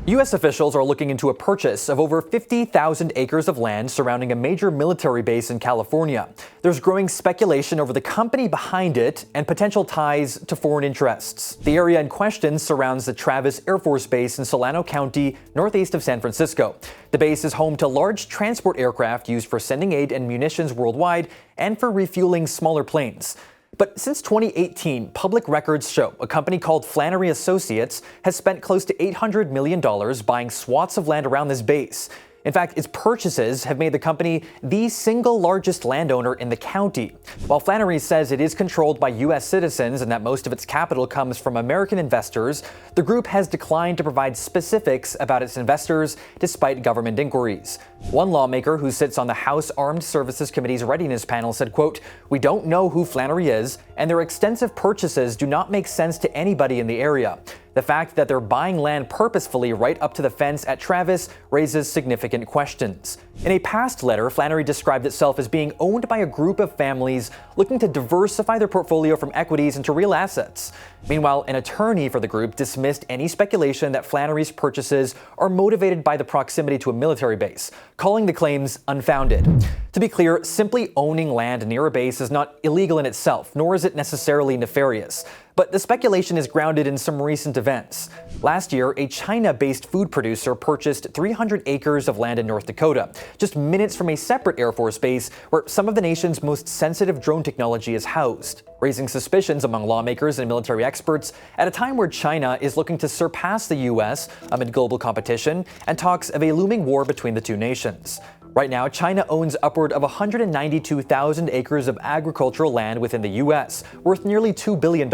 U.S. officials are looking into a purchase of over 50,000 acres of land surrounding a major military base in California. There's growing speculation over the company behind it and potential ties to foreign interests. The area in question surrounds the Travis Air Force Base in Solano County, northeast of San Francisco. The base is home to large transport aircraft used for sending aid and munitions worldwide and for refueling smaller planes. But since 2018, public records show a company called Flannery Associates has spent close to $800 million buying swaths of land around this base. In fact, its purchases have made the company the single largest landowner in the county. While Flannery says it is controlled by U.S. citizens and that most of its capital comes from American investors, the group has declined to provide specifics about its investors despite government inquiries. One lawmaker who sits on the House Armed Services Committee's readiness panel said, quote, "We don't know who Flannery is, and their extensive purchases do not make sense to anybody in the area. The fact that they're buying land purposefully right up to the fence at Travis raises significant questions." In a past letter, Flannery described itself as being owned by a group of families looking to diversify their portfolio from equities into real assets. Meanwhile, an attorney for the group dismissed any speculation that Flannery's purchases are motivated by the proximity to a military base, calling the claims unfounded. To be clear, simply owning land near a base is not illegal in itself, nor is it necessarily nefarious. But the speculation is grounded in some recent events. Last year, a China-based food producer purchased 300 acres of land in North Dakota, just minutes from a separate Air Force base where some of the nation's most sensitive drone technology is housed, raising suspicions among lawmakers and military experts at a time where China is looking to surpass the U.S. amid global competition and talks of a looming war between the two nations. Right now, China owns upward of 192,000 acres of agricultural land within the U.S., worth nearly $2 billion.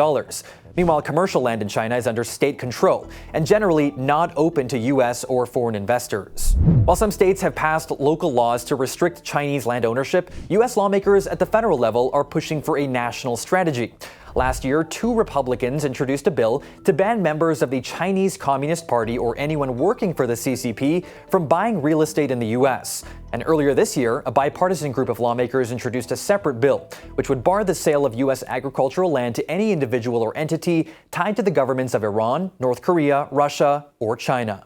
Meanwhile, commercial land in China is under state control and generally not open to U.S. or foreign investors. While some states have passed local laws to restrict Chinese land ownership, U.S. lawmakers at the federal level are pushing for a national strategy. Last year, 2 Republicans introduced a bill to ban members of the Chinese Communist Party or anyone working for the CCP from buying real estate in the U.S. And earlier this year, a bipartisan group of lawmakers introduced a separate bill, which would bar the sale of U.S. agricultural land to any individual or entity tied to the governments of Iran, North Korea, Russia, or China.